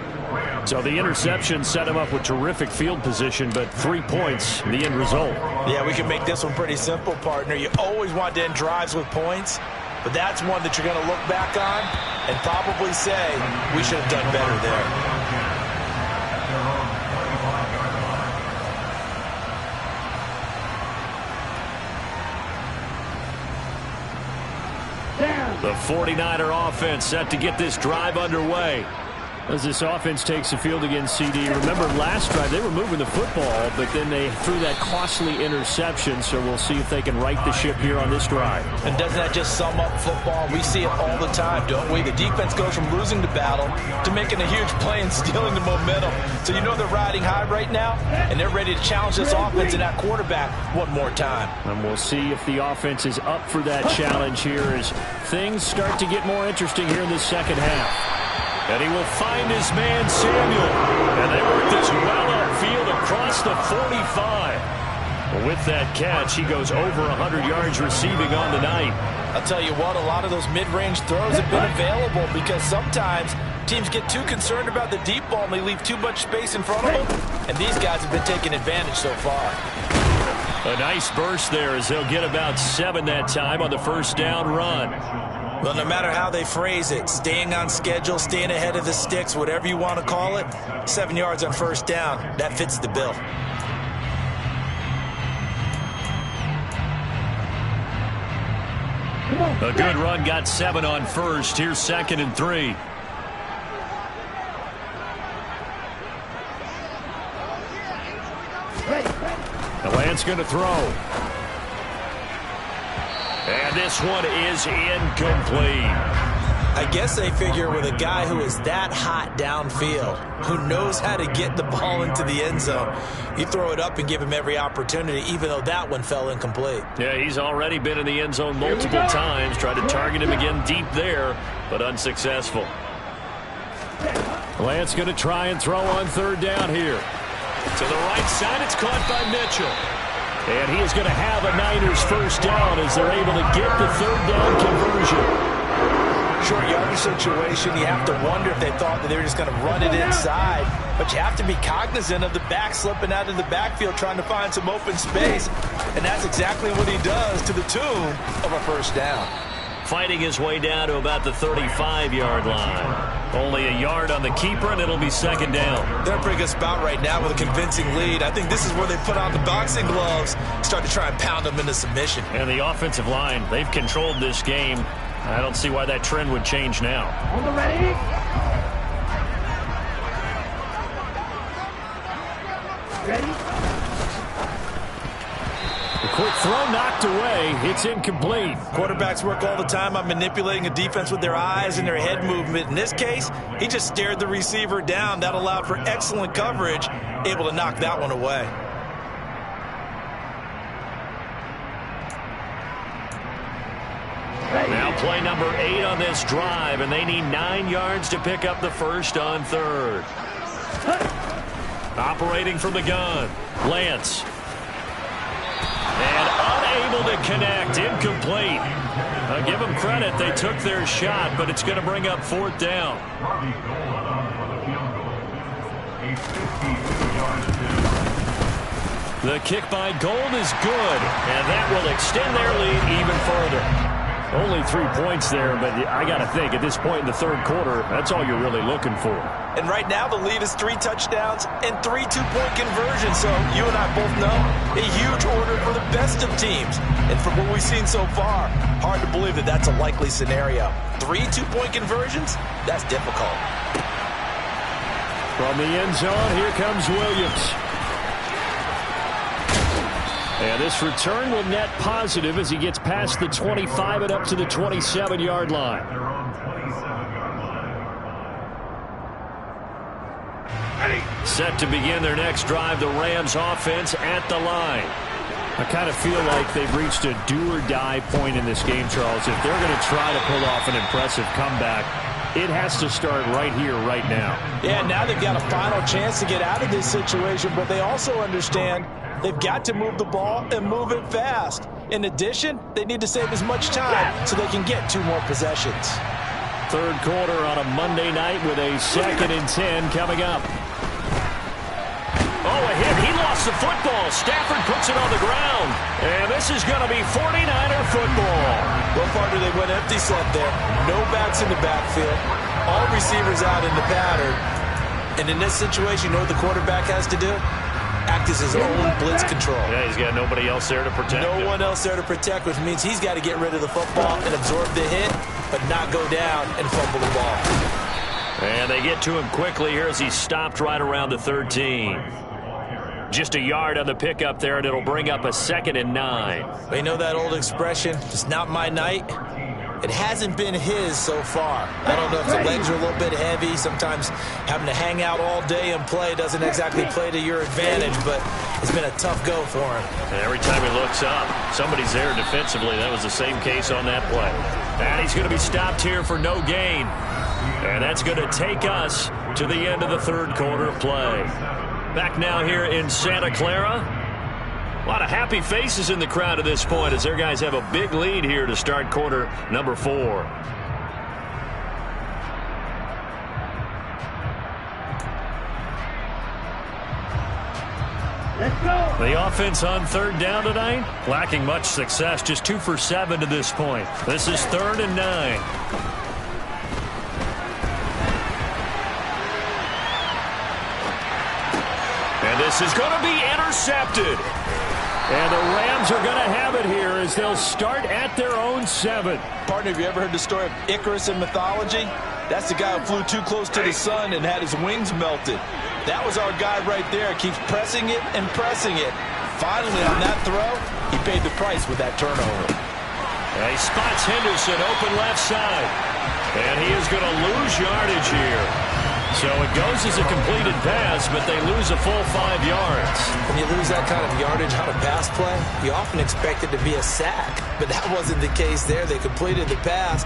So the interception set him up with terrific field position, but 3 points, the end result. Yeah, we can make this one pretty simple, partner. You always want to end drives with points, but that's one that you're going to look back on and probably say, we should have done better there. The 49er offense set to get this drive underway. As this offense takes the field against CD, remember last drive they were moving the football, but then they threw that costly interception, so we'll see if they can right the ship here on this drive. And doesn't that just sum up football? We see it all the time, don't we? The defense goes from losing the battle to making a huge play and stealing the momentum. So you know they're riding high right now, and they're ready to challenge this offense and that quarterback one more time. And we'll see if the offense is up for that challenge here as things start to get more interesting here in the second half. And he will find his man, Samuel. And they work this well upfield across the 45. Well, with that catch, he goes over 100 yards receiving on the night. I'll tell you what, a lot of those mid-range throws have been available because sometimes teams get too concerned about the deep ball and they leave too much space in front of them, and these guys have been taking advantage so far. A nice burst there as they'll get about 7 that time on the first down run. Well, no matter how they phrase it, staying on schedule, staying ahead of the sticks, whatever you want to call it, 7 yards on first down, that fits the bill. A good run got 7 on first. Here's 2nd and 3. The Lance going to throw. And this one is incomplete. I guess they figure with a guy who is that hot downfield, who knows how to get the ball into the end zone, you throw it up and give him every opportunity, even though that one fell incomplete. Yeah, he's already been in the end zone multiple times. Tried to target him again deep there, but unsuccessful. Lance going to try and throw on 3rd down here. To the right side, it's caught by Mitchell. And he is going to have a Niners first down as they're able to get the 3rd down conversion. Short yardage situation, you have to wonder if they thought that they were just going to run it inside. But you have to be cognizant of the back slipping out of the backfield trying to find some open space. And that's exactly what he does to the tune of a first down. Fighting his way down to about the 35-yard line. Only a yard on the keeper, and it'll be 2nd down. They're in a pretty good spot right now with a convincing lead. I think this is where they put on the boxing gloves, start to try and pound them into submission. And the offensive line, they've controlled this game. I don't see why that trend would change now. On the ready. Ready. The quick throw knocked away. It's incomplete. Quarterbacks work all the time on manipulating a defense with their eyes and their head movement. In this case, he just stared the receiver down. That allowed for excellent coverage, able to knock that one away. Now play number 8 on this drive, and they need 9 yards to pick up the first on 3rd. Operating from the gun, Lance. And unable to connect, incomplete. I'll give them credit, they took their shot, but it's going to bring up 4th down. The kick by Gold is good, and that will extend their lead even further. Only 3 points there, but I got to think at this point in the 3rd quarter, that's all you're really looking for. And right now the lead is 3 touchdowns and 3 two-point conversions. So you and I both know a huge order for the best of teams. And from what we've seen so far, hard to believe that that's a likely scenario. 3 two-point conversions? That's difficult. From the end zone, here comes Williams. And this return will net positive as he gets past the 25 and up to the 27-yard line. Set to begin their next drive, the Rams offense at the line. I kind of feel like they've reached a do-or-die point in this game, Charles. If they're going to try to pull off an impressive comeback, it has to start right here, right now. Yeah, now they've got a final chance to get out of this situation, but they also understand they've got to move the ball and move it fast. In addition, they need to save as much time so they can get 2 more possessions. 3rd quarter on a Monday night with a 2nd and 10 coming up. Oh, a hit. He lost the football. Stafford puts it on the ground. And this is going to be 49er football. Well, partner, they went empty set there. No backs in the backfield. All receivers out in the pattern. And in this situation, you know what the quarterback has to do? Act as his own blitz control. Yeah, he's got nobody else there to protect him. No one else there to protect, which means he's got to get rid of the football and absorb the hit, but not go down and fumble the ball. And they get to him quickly here as he's stopped right around the 13. Just a yard on the pickup there, and it'll bring up a 2nd and 9. They know that old expression, it's not my night. It hasn't been his so far. I don't know if the legs are a little bit heavy. Sometimes having to hang out all day and play doesn't exactly play to your advantage, but it's been a tough go for him. And every time he looks up, somebody's there defensively. That was the same case on that play. And he's going to be stopped here for no gain. And that's going to take us to the end of the 3rd quarter of play. Back now here in Santa Clara. A lot of happy faces in the crowd at this point as their guys have a big lead here to start quarter number 4. Let's go. The offense on third down tonight, lacking much success, just 2 for 7 to this point. This is 3rd and 9. And this is going to be intercepted. And the Rams are going to have it here as they'll start at their own 7. Partner, have you ever heard the story of Icarus in mythology? That's the guy who flew too close to the sun and had his wings melted. That was our guy right there. Keeps pressing it and pressing it. Finally, on that throw, he paid the price with that turnover. And he spots Henderson open left side. And he is going to lose yardage here. So it goes as a completed pass, but they lose a full 5 yards. When you lose that kind of yardage on a pass play, you often expect it to be a sack. But that wasn't the case there. They completed the pass.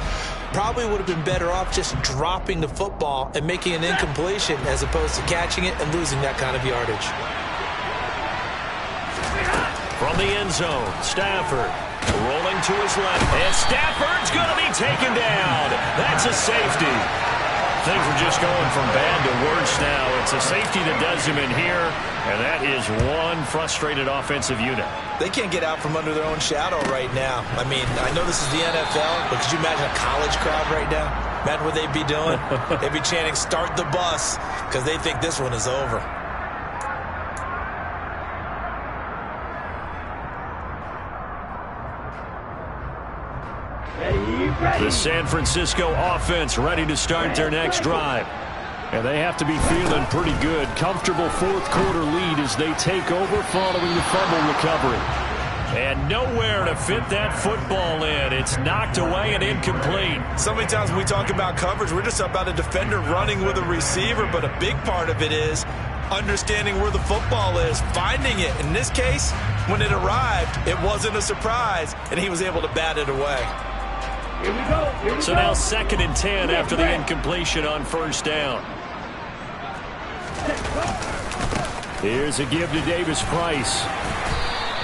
Probably would have been better off just dropping the football and making an incompletion as opposed to catching it and losing that kind of yardage. From the end zone, Stafford rolling to his left. And Stafford's going to be taken down. That's a safety. Things are just going from bad to worse now. It's a safety that does him in here, and that is one frustrated offensive unit. They can't get out from under their own shadow right now. I mean, I know this is the NFL, but could you imagine a college crowd right now? Imagine what they'd be doing. They'd be chanting, "Start the bus," because they think this one is over. The San Francisco offense ready to start their next drive. And they have to be feeling pretty good. Comfortable fourth quarter lead as they take over following the fumble recovery. And nowhere to fit that football in. It's knocked away and incomplete. So many times when we talk about coverage, we're just about a defender running with a receiver, but a big part of it is understanding where the football is, finding it. In this case, when it arrived, it wasn't a surprise, and he was able to bat it away. Here we go. Here we So go. now 2nd and 10 after the incompletion on first down. Here's a give to Davis Price.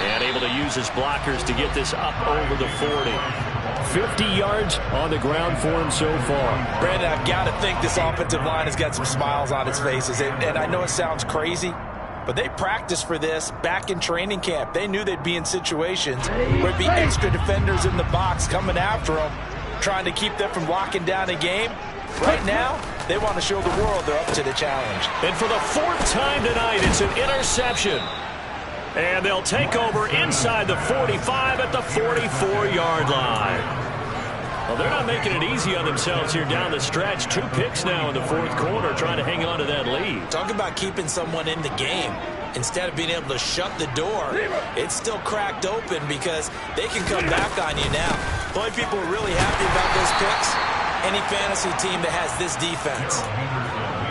And able to use his blockers to get this up over the 40. 50 yards on the ground for him so far. Brandon, I've got to think this offensive line has got some smiles on its faces. And I know it sounds crazy, but they practiced for this back in training camp. They knew they'd be in situations where it'd be extra defenders in the box coming after them, trying to keep them from locking down a game. Right now, they want to show the world they're up to the challenge. And for the 4th time tonight, it's an interception. And they'll take over inside the 45 at the 44-yard line. Well, they're not making it easy on themselves here down the stretch. 2 picks now in the 4th quarter, trying to hang on to that lead. Talk about keeping someone in the game. Instead of being able to shut the door, it's still cracked open because they can come back on you now. The only people who are really happy about those picks, any fantasy team that has this defense.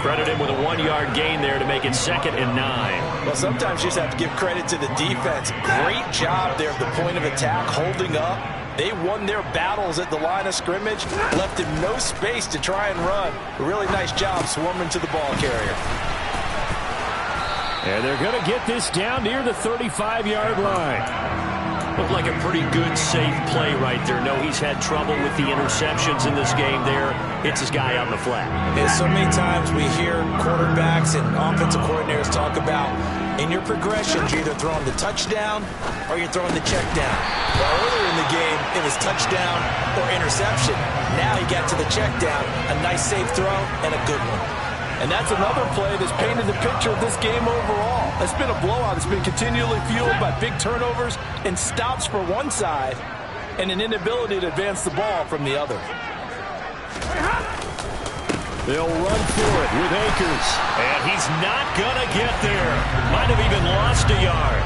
Credit him with a 1-yard gain there to make it 2nd and 9. Well, sometimes you just have to give credit to the defense. Great job there at the point of attack, holding up. They won their battles at the line of scrimmage, left him no space to try and run. A really nice job swarming to the ball carrier. And they're going to get this down near the 35-yard line. Looked like a pretty good, safe play right there. No, he's had trouble with the interceptions in this game there. Hits his guy out in the flat. Yeah, so many times we hear quarterbacks and offensive coordinators talk about in your progressions, you're either throwing the touchdown or you're throwing the check down. Well, earlier in the game, it was touchdown or interception. Now he got to the check down, a nice safe throw, and a good one. And that's another play that's painted the picture of this game overall. It's been a blowout. It's been continually fueled by big turnovers and stops for one side and an inability to advance the ball from the other. They'll run for it with Akers. And he's not going to get there. Might have even lost a yard.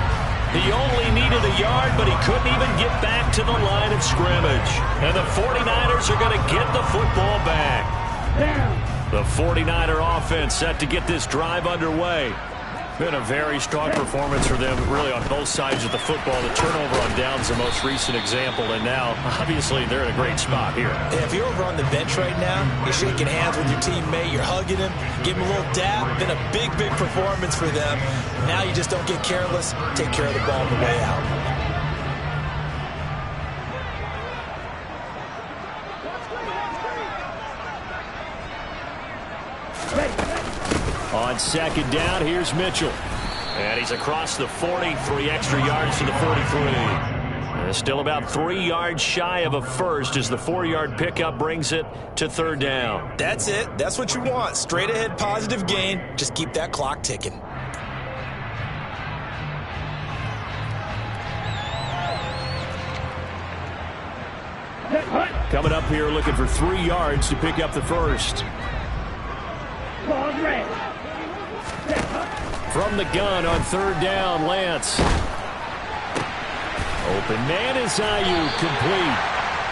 He only needed a yard, but he couldn't even get back to the line of scrimmage. And the 49ers are going to get the football back. The 49er offense set to get this drive underway. Been a very strong performance for them, really, on both sides of the football. The turnover on downs, the most recent example, and now, obviously, they're in a great spot here. Yeah, if you're over on the bench right now, you're shaking hands with your teammate, you're hugging him, give him a little dap. Been a big, big performance for them. Now you just don't get careless, take care of the ball on the way out. On second down, here's Mitchell. And he's across the 40, 3 extra yards to the 43. Still about 3 yards shy of a first as the 4-yard pickup brings it to third down. That's it. That's what you want. Straight ahead positive gain. Just keep that clock ticking. Coming up here looking for 3 yards to pick up the first. From the gun on third down, Lance. Open man is Ayuk, complete.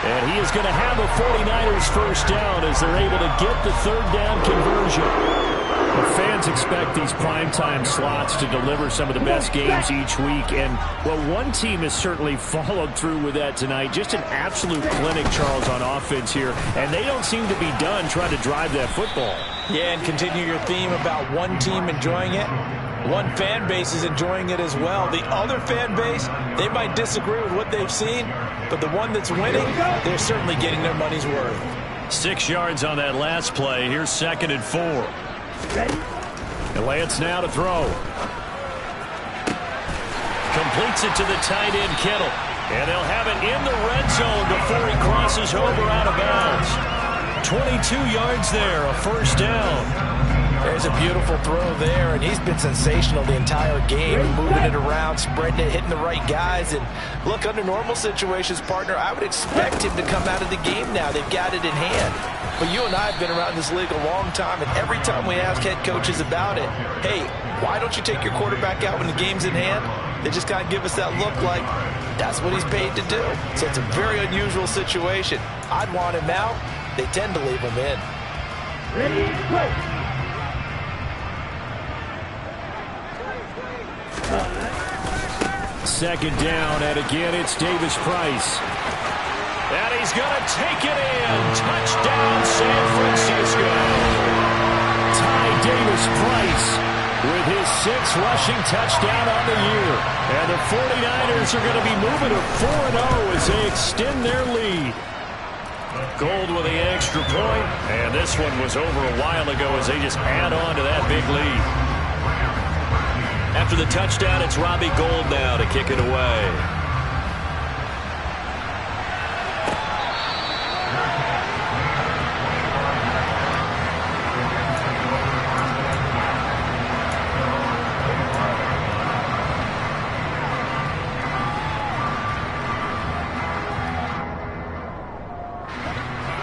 And he is going to have a 49ers first down as they're able to get the third down conversion. The fans expect these primetime slots to deliver some of the best games each week. And, well, one team has certainly followed through with that tonight. Just an absolute clinic, Charles, on offense here. And they don't seem to be done trying to drive that football. Yeah, and continue your theme about one team enjoying it. One fan base is enjoying it as well. The other fan base, they might disagree with what they've seen, but the one that's winning, they're certainly getting their money's worth. 6 yards on that last play. Here's 2nd and 4. And Lance now to throw. Completes it to the tight end, Kittle. And they'll have it in the red zone before he crosses over out of bounds. 22 yards there, a first down. There's a beautiful throw there, and he's been sensational the entire game, moving it around, spreading it, hitting the right guys. And look, under normal situations, partner, I would expect him to come out of the game now. They've got it in hand. But you and I have been around this league a long time, and every time we ask head coaches about it, hey, why don't you take your quarterback out when the game's in hand? They just kind of give us that look like that's what he's paid to do. So it's a very unusual situation. I'd want him out. They tend to leave him in. Ready, go! Second down, and again it's Davis Price. And he's going to take it in. Touchdown, San Francisco. Ty Davis Price with his 6th rushing touchdown on the year. And the 49ers are going to be moving to 4-0 as they extend their lead. Gold with the extra point, and this one was over a while ago as they just add on to that big lead. After the touchdown, it's Robbie Gould now to kick it away.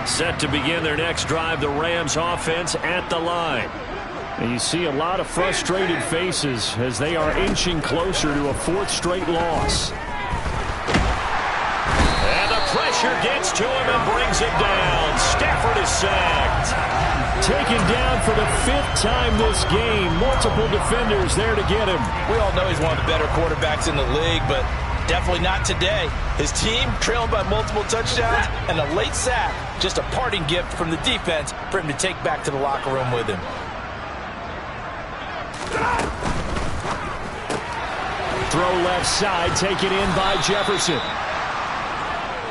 Set to begin their next drive, the Rams offense at the line. And you see a lot of frustrated faces as they are inching closer to a 4th straight loss. And the pressure gets to him and brings him down. Stafford is sacked. Taken down for the 5th time this game. Multiple defenders there to get him. We all know he's one of the better quarterbacks in the league, but definitely not today. His team trailing by multiple touchdowns and a late sack. Just a parting gift from the defense for him to take back to the locker room with him. Throw left side, taken in by Jefferson.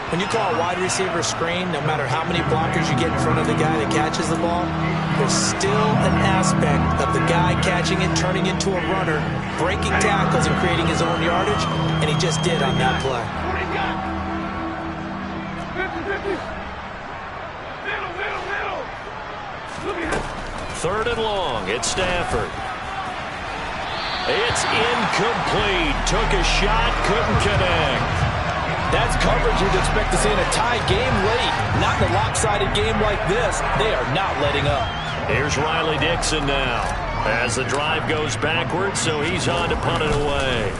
When you call a wide receiver screen, no matter how many blockers you get in front of the guy that catches the ball, there's still an aspect of the guy catching it, turning into a runner, breaking tackles and creating his own yardage, and he just did on that play. 3rd and long, it's Stafford. It's incomplete. Took a shot, couldn't connect. That's coverage you'd expect to see in a tie game late. Not in a lopsided game like this. They are not letting up. Here's Riley Dixon now as the drive goes backwards, so he's on to punt it away.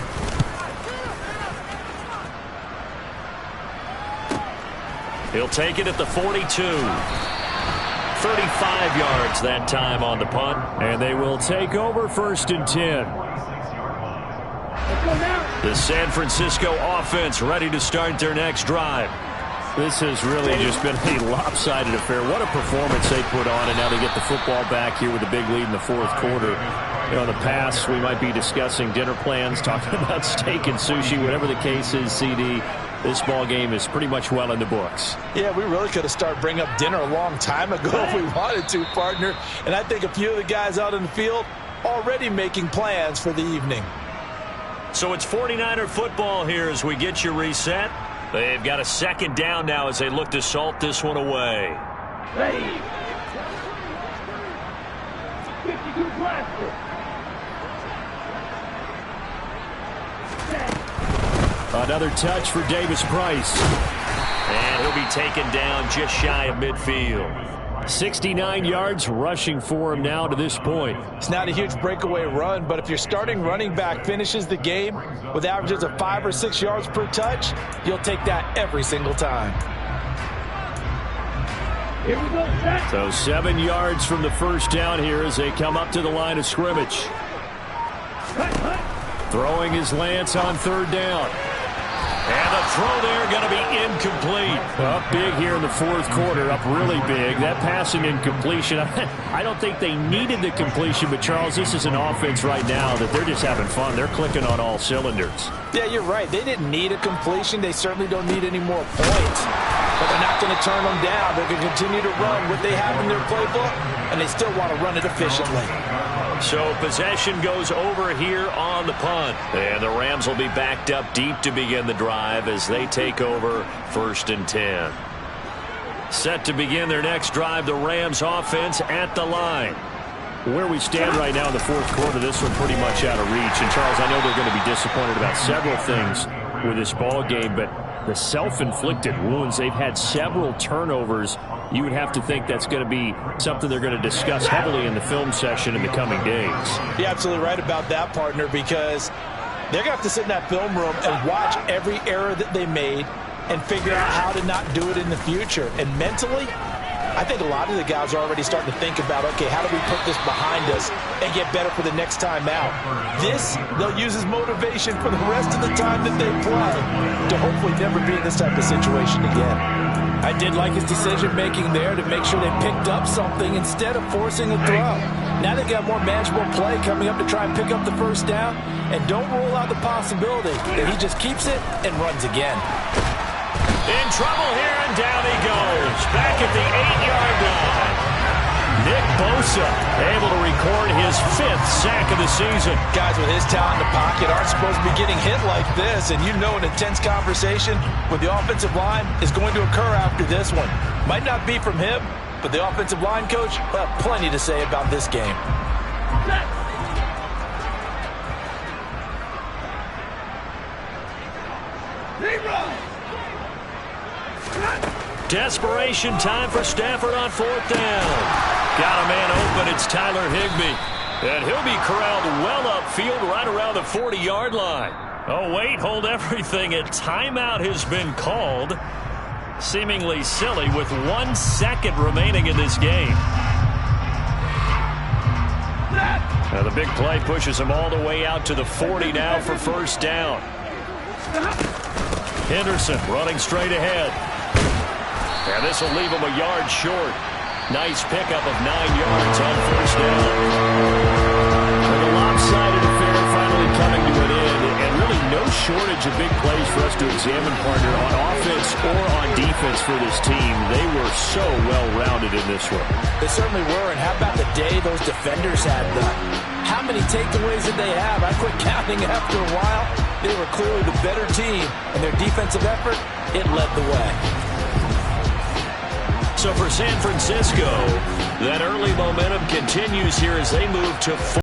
He'll take it at the 42. 35 yards that time on the punt. And they will take over 1st and 10. The San Francisco offense ready to start their next drive. This has really just been a lopsided affair. What a performance they put on, and now they get the football back here with a big lead in the fourth quarter. You know, in the past, we might be discussing dinner plans, talking about steak and sushi, whatever the case is, CD. This ball game is pretty much well in the books. Yeah, we really could have started bringing up dinner a long time ago if we wanted to, partner. And I think a few of the guys out in the field already making plans for the evening. So it's 49er football here as we get you reset. They've got a second down now as they look to salt this one away. Ready. 52 blaster. Another touch for Davis Price. And he'll be taken down just shy of midfield. 69 yards rushing for him now to this point. It's not a huge breakaway run, but if your starting running back finishes the game with averages of 5 or 6 yards per touch, you'll take that every single time. Here we go, set. So 7 yards from the first down here as they come up to the line of scrimmage. Throwing his Lance on third down. And the throw there going to be incomplete. Up big here in the fourth quarter, up really big. That passing incompletion, I don't think they needed the completion, but Charles, this is an offense right now that they're just having fun. They're clicking on all cylinders. Yeah, you're right. They didn't need a completion. They certainly don't need any more points. But they're not going to turn them down. They're going to continue to run what they have in their playbook, and they still want to run it efficiently. So possession goes over here on the punt. And the Rams will be backed up deep to begin the drive as they take over 1st and 10. Set to begin their next drive, the Rams offense at the line. Where we stand right now in the fourth quarter, this one pretty much out of reach. And Charles, I know they're going to be disappointed about several things with this ball game, but the self-inflicted wounds, they've had several turnovers. You would have to think that's going to be something they're going to discuss heavily in the film session in the coming days. You're absolutely right about that, partner, because they're going to have to sit in that film room and watch every error that they made and figure out how to not do it in the future. And mentally, I think a lot of the guys are already starting to think about, okay, how do we put this behind us and get better for the next time out? This, they'll use as motivation for the rest of the time that they play to hopefully never be in this type of situation again. I did like his decision-making there to make sure they picked up something instead of forcing a throw. Now they've got more manageable play coming up to try and pick up the first down, and don't rule out the possibility that he just keeps it and runs again. In trouble here, and down he goes. Back at the 8-yard line. Nick Bosa able to record his 5th sack of the season. Guys with his talent in the pocket aren't supposed to be getting hit like this, and you know an intense conversation with the offensive line is going to occur after this one. Might not be from him, but the offensive line coach will have plenty to say about this game. Desperation time for Stafford on 4th down. Got a man open. It's Tyler Higbee. And he'll be corralled well upfield right around the 40-yard line. Oh, wait, hold everything. A timeout has been called. Seemingly silly with 1 second remaining in this game. Now the big play pushes him all the way out to the 40 now for 1st down. Henderson running straight ahead. And this will leave him a yard short. Nice pickup of 9 yards on 1st down. And the lopsided affair finally coming to an end. And really no shortage of big plays for us to examine, partner, on offense or on defense for this team. They were so well-rounded in this one. They certainly were. And how about the day those defenders had done? How many takeaways did they have? I quit counting after a while. They were clearly the better team. And their defensive effort, it led the way. So for San Francisco, that early momentum continues here as they move to